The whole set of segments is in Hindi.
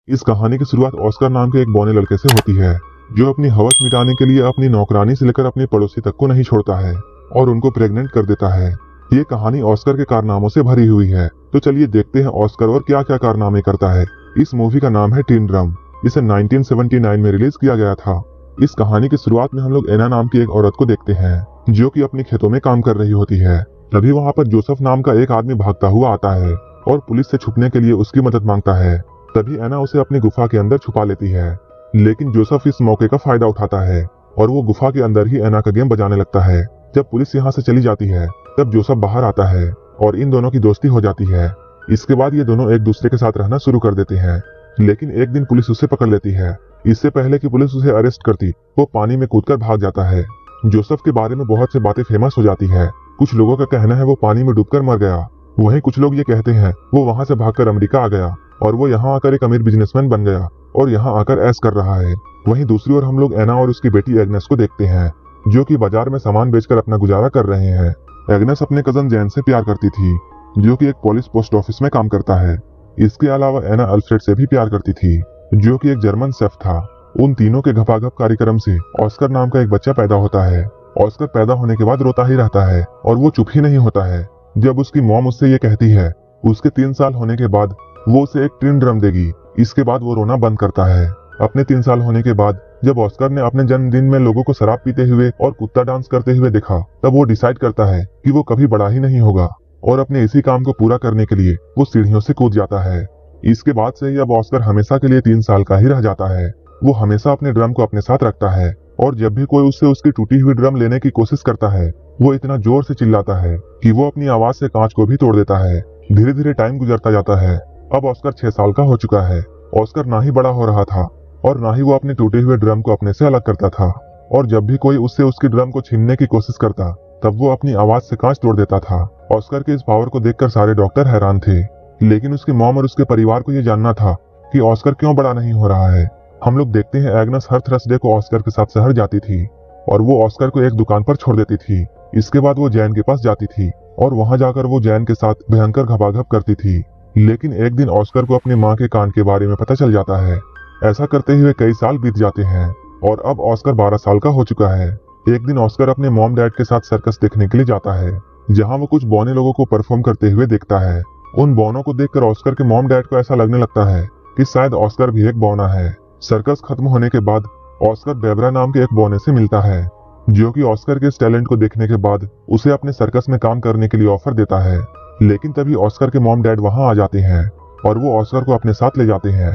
इस कहानी की शुरुआत ऑस्कर नाम के एक बौने लड़के से होती है, जो अपनी हवस मिटाने के लिए अपनी नौकरानी से लेकर अपने पड़ोसी तक को नहीं छोड़ता है और उनको प्रेग्नेंट कर देता है। ये कहानी ऑस्कर के कारनामों से भरी हुई है, तो चलिए देखते हैं ऑस्कर और क्या क्या कारनामे करता है। इस मूवी का नाम है टीन ड्रम। इसे 1979 में रिलीज किया गया था। इस कहानी की शुरुआत में हम लोग एना नाम की एक औरत को देखते हैं, जो कि अपने खेतों में काम कर रही होती है। तभी वहाँ पर जोसेफ नाम का एक आदमी भागता हुआ आता है और पुलिस से छुपने के लिए उसकी मदद मांगता है। तभी एना उसे अपनी गुफा के अंदर छुपा लेती है, लेकिन जोसेफ इस मौके का फायदा उठाता है और वो गुफा के अंदर ही एना का गेम बजाने लगता है। जब पुलिस यहाँ से चली जाती है, तब जोसेफ बाहर आता है और इन दोनों की दोस्ती हो जाती है। इसके बाद ये दोनों एक दूसरे के साथ रहना शुरू कर देते हैं, लेकिन एक दिन पुलिस उसे पकड़ लेती है। इससे पहले कि पुलिस उसे अरेस्ट करती, वो पानी में कूदकर भाग जाता है। जोसेफ के बारे में बहुत सी बातें फेमस हो जाती है। कुछ लोगों का कहना है वो पानी में डूबकर मर गया, वहीं कुछ लोग ये कहते हैं वो वहां से भागकर अमेरिका आ गया और वो यहाँ आकर एक अमीर बिजनेसमैन बन गया और यहाँ आकर ऐश कर रहा है। वहीं दूसरी ओर हम लोग एना और उसकी बेटी एग्नेस को देखते हैं, जो कि बाजार में सामान बेचकर अपना गुजारा कर रहे हैं। एग्नेस अपने कजन जैन से प्यार करती थी, जो कि एक पुलिस पोस्ट ऑफिस में काम करता है। इसके अलावा एना अल्फ्रेड से भी प्यार करती थी, जो कि एक जर्मन शेफ था। उन तीनों के घपाघप कार्यक्रम से ऑस्कर नाम का एक बच्चा पैदा होता है। ऑस्कर पैदा होने के बाद रोता ही रहता है और वो चुप ही नहीं होता है। जब उसकी मॉम उससे ये कहती है उसके 3 साल होने के बाद वो उसे एक टिन ड्रम देगी, इसके बाद वो रोना बंद करता है। अपने 3 साल होने के बाद जब ऑस्कर ने अपने जन्मदिन में लोगों को शराब पीते हुए और कुत्ता डांस करते हुए देखा, तब वो डिसाइड करता है कि वो कभी बड़ा ही नहीं होगा और अपने इसी काम को पूरा करने के लिए वो सीढ़ियों से कूद जाता है। इसके बाद से ही अब ऑस्कर हमेशा के लिए 3 साल का ही रह जाता है। वो हमेशा अपने ड्रम को अपने साथ रखता है और जब भी कोई उससे उसकी टूटी हुई ड्रम लेने की कोशिश करता है, वो इतना जोर से चिल्लाता है कि वो अपनी आवाज से कांच को भी तोड़ देता है। धीरे धीरे टाइम गुजरता जाता है। अब ऑस्कर 6 साल का हो चुका है। ऑस्कर ना ही बड़ा हो रहा था और ना ही वो अपने टूटे हुए ड्रम को अपने से अलग करता था, और जब भी कोई उससे उसकी ड्रम को छीनने की कोशिश करता, तब वो अपनी आवाज से कांच तोड़ देता था। ऑस्कर के इस पावर को देखकर सारे डॉक्टर हैरान थे, लेकिन उसकी मॉम और उसके परिवार को ये जानना था कि ऑस्कर क्यों बड़ा नहीं हो रहा है। हम लोग देखते हैं एग्नेस हर थर्सडे को ऑस्कर के साथ शहर जाती थी और वो ऑस्कर को एक दुकान पर छोड़ देती थी। इसके बाद वो जैन के पास जाती थी और वहां जाकर वो जैन के साथ भयंकर घपाघप करती थी। लेकिन एक दिन ऑस्कर को अपनी माँ के कान के बारे में पता चल जाता है। ऐसा करते हुए कई साल बीत जाते हैं और अब ऑस्कर 12 साल का हो चुका है। एक दिन ऑस्कर अपने मॉम डैड के साथ सर्कस देखने के लिए जाता है, जहाँ वो कुछ बौने लोगों को परफॉर्म करते हुए देखता है। उन बौनों को देखकर ऑस्कर के मॉम डैड को ऐसा लगने लगता है कि शायद ऑस्कर भी एक बौना है। सर्कस खत्म होने के बाद ऑस्कर बेबरा नाम के एक बौने से मिलता है, जो कि ऑस्कर के इस टैलेंट को देखने के बाद उसे अपने सर्कस में काम करने के लिए ऑफर देता है। लेकिन तभी ऑस्कर के मॉम डैड वहां आ जाते हैं और वो ऑस्कर को अपने साथ ले जाते हैं।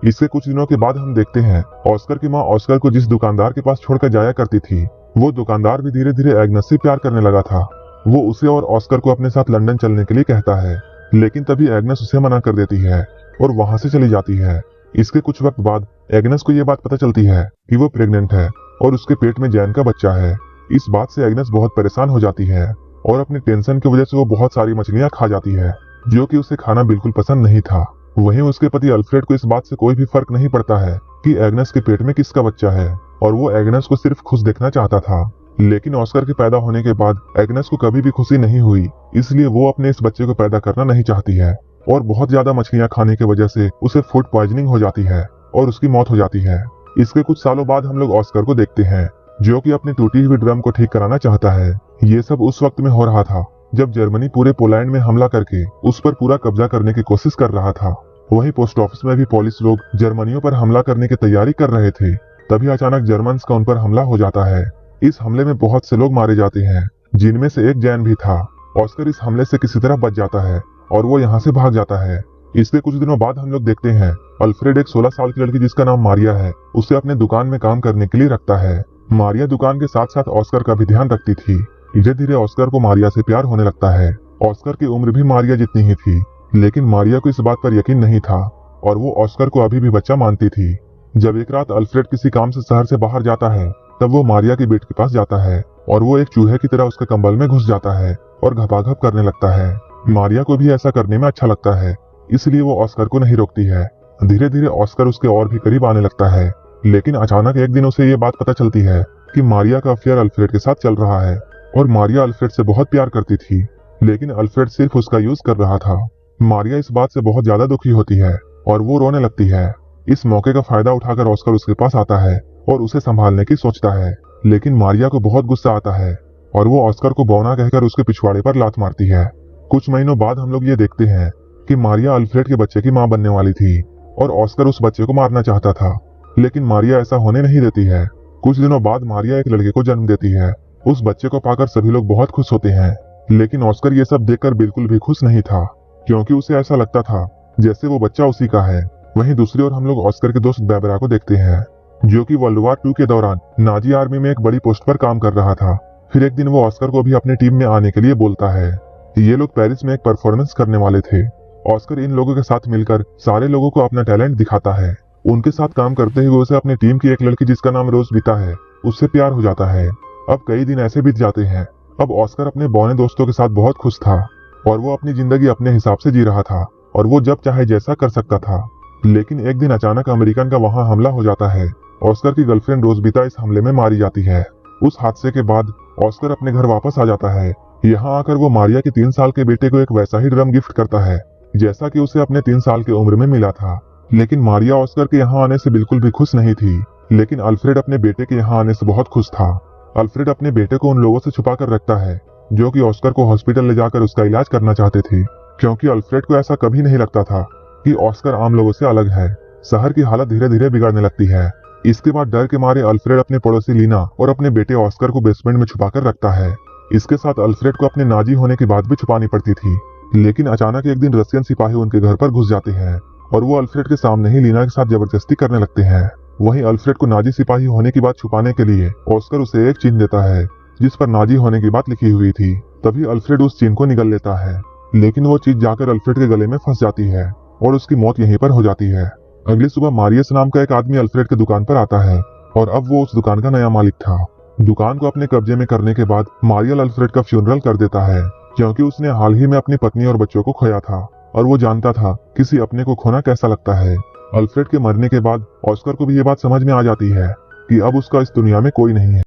इससे कुछ दिनों के बाद हम देखते हैं ऑस्कर की माँ ऑस्कर को जिस दुकानदार के पास छोड़कर जाया करती थी, वो दुकानदार भी धीरे धीरे एग्नेस से प्यार करने लगा था। वो उसे और ऑस्कर को अपने साथ लंदन चलने के लिए कहता है, लेकिन तभी एग्नेस उसे मना कर देती है और वहां से चली जाती है। इसके कुछ वक्त बाद एग्नेस को यह बात पता चलती है कि वो प्रेग्नेंट है और उसके पेट में जैन का बच्चा है। इस बात से एग्नेस बहुत परेशान हो जाती है और अपने टेंशन की वजह से वो बहुत सारी मछलियां खा जाती है, जो कि उसे खाना बिल्कुल पसंद नहीं था। वहीं उसके पति अल्फ्रेड को इस बात से कोई भी फर्क नहीं पड़ता है कि एग्नेस के पेट में किसका बच्चा है, और वो एग्नेस को सिर्फ खुश देखना चाहता था। लेकिन ऑस्कर के पैदा होने के बाद एग्नेस को कभी भी खुशी नहीं हुई, इसलिए वो अपने इस बच्चे को पैदा करना नहीं चाहती है और बहुत ज्यादा मछलियां खाने की वजह से उसे फूड पॉइजनिंग हो जाती है और उसकी मौत हो जाती है। इसके कुछ सालों बाद हम लोग ऑस्कर को देखते हैं, जो कि अपनी टूटी हुई ड्रम को ठीक कराना चाहता है। ये सब उस वक्त में हो रहा था जब जर्मनी पूरे पोलैंड में हमला करके उस पर पूरा कब्जा करने की कोशिश कर रहा था। वहीं पोस्ट ऑफिस में भी पुलिस लोग जर्मनियों पर हमला करने की तैयारी कर रहे थे। तभी अचानक जर्मन्स का उन पर हमला हो जाता है। इस हमले में बहुत से लोग मारे जाते हैं, जिनमें से एक जैन भी था। ऑस्कर इस हमले से किसी तरह बच जाता है और वो यहाँ से भाग जाता है। इसके कुछ दिनों बाद हम लोग देखते हैं अल्फ्रेड एक 16 साल की लड़की जिसका नाम मारिया है, उसे अपने दुकान में काम करने के लिए रखता है। मारिया दुकान के साथ साथ ऑस्कर का भी ध्यान रखती थी। धीरे धीरे ऑस्कर को मारिया से प्यार होने लगता है। ऑस्कर की उम्र भी मारिया जितनी ही थी, लेकिन मारिया को इस बात पर यकीन नहीं था और वो ऑस्कर को अभी भी बच्चा मानती थी। जब एक रात अल्फ्रेड किसी काम से शहर से बाहर जाता है, तब वो मारिया के बेड के पास जाता है और वो एक चूहे की तरह उसके कंबल में घुस जाता है और घपाघप करने लगता है। मारिया को भी ऐसा करने में अच्छा लगता है, इसलिए वो ऑस्कर को नहीं रोकती है। धीरे धीरे ऑस्कर उसके और भी करीब आने लगता है, लेकिन अचानक एक दिन उसे ये बात पता चलती है कि मारिया का अफेयर अल्फ्रेड के साथ चल रहा है और मारिया अल्फ्रेड से बहुत प्यार करती थी, लेकिन अल्फ्रेड सिर्फ उसका यूज कर रहा था। मारिया इस बात से बहुत ज्यादा दुखी होती है और वो रोने लगती है। इस मौके का फायदा उठाकर ऑस्कर उसके पास आता है और उसे संभालने की सोचता है, लेकिन मारिया को बहुत गुस्सा आता है और वो ऑस्कर को बौना कहकर उसके पिछवाड़े पर लात मारती है। कुछ महीनों बाद हम लोग ये देखते हैं कि मारिया अल्फ्रेड के बच्चे की मां बनने वाली थी और ऑस्कर उस बच्चे को मारना चाहता था, लेकिन मारिया ऐसा होने नहीं देती है। कुछ दिनों बाद मारिया एक लड़के को जन्म देती है। उस बच्चे को पाकर सभी लोग बहुत खुश होते हैं, लेकिन ऑस्कर ये सब देखकर बिल्कुल भी खुश नहीं था, क्योंकि उसे ऐसा लगता था जैसे वो बच्चा उसी का है। वहीं दूसरी ओर हम लोग ऑस्कर के दोस्त बैबरा को देखते हैं, जो कि वर्ल्ड वॉर 2 के दौरान नाजी आर्मी में एक बड़ी पोस्ट पर काम कर रहा था। फिर एक दिन वो ऑस्कर को भी अपनी टीम में आने के लिए बोलता है। ये लोग पेरिस में एक परफॉर्मेंस करने वाले थे। ऑस्कर इन लोगों के साथ मिलकर सारे लोगों को अपना टैलेंट दिखाता है। उनके साथ काम करते हुए उसे अपनी टीम की एक लड़की जिसका नाम रोज बीता है, उससे प्यार हो जाता है। अब कई दिन ऐसे बीत जाते हैं। अब ऑस्कर अपने बौने दोस्तों के साथ बहुत खुश था और वो अपनी जिंदगी अपने हिसाब से जी रहा था और वो जब चाहे जैसा कर सकता था। लेकिन एक दिन अचानक अमेरिकन का वहां हमला हो जाता है। ऑस्कर की गर्लफ्रेंड रोजबीता इस हमले में मारी जाती है। उस हादसे के बाद ऑस्कर अपने घर वापस आ जाता है। यहाँ आकर वो मारिया के 3 साल के बेटे को एक वैसा ही ड्रम गिफ्ट करता है जैसा कि उसे अपने 3 साल की उम्र में मिला था। लेकिन मारिया ऑस्कर के यहाँ आने से बिल्कुल भी खुश नहीं थी, लेकिन अल्फ्रेड अपने बेटे के यहाँ आने से बहुत खुश था। अल्फ्रेड अपने बेटे को उन लोगों से छुपा कर रखता है जो कि ऑस्कर को हॉस्पिटल ले जाकर उसका इलाज करना चाहते थे, क्योंकि अल्फ्रेड को ऐसा कभी नहीं लगता था कि ऑस्कर आम लोगों से अलग है। शहर की हालत धीरे धीरे बिगड़ने लगती है। इसके बाद डर के मारे अल्फ्रेड अपने पड़ोसी लीना और अपने बेटे ऑस्कर को बेसमेंट में छुपाकर रखता है। इसके साथ अल्फ्रेड को अपने नाजी होने की बात भी छुपानी पड़ती थी। लेकिन अचानक एक दिन रशियन सिपाही उनके घर पर घुस जाते हैं और वो अल्फ्रेड के सामने ही लीना के साथ जबरदस्ती करने लगते हैं। वहीं अल्फ्रेड को नाजी सिपाही होने की बात छुपाने के लिए ऑस्कर उसे एक चिन्ह देता है जिस पर नाजी होने की बात लिखी हुई थी। तभी अल्फ्रेड उस चिन्ह को निगल लेता है, लेकिन वो चीज जाकर अल्फ्रेड के गले में फंस जाती है और उसकी मौत यहीं पर हो जाती है। अगली सुबह मारियस नाम का एक आदमी अल्फ्रेड की दुकान पर आता है और अब वो उस दुकान का नया मालिक था। दुकान को अपने कब्जे में करने के बाद मारियल अल्फ्रेड का फ्यूनरल कर देता है, क्योंकि उसने हाल ही में अपनी पत्नी और बच्चों को खोया था और वो जानता था किसी अपने को खोना कैसा लगता है। अल्फ्रेड के मरने के बाद ऑस्कर को भी ये बात समझ में आ जाती है कि अब उसका इस दुनिया में कोई नहीं है।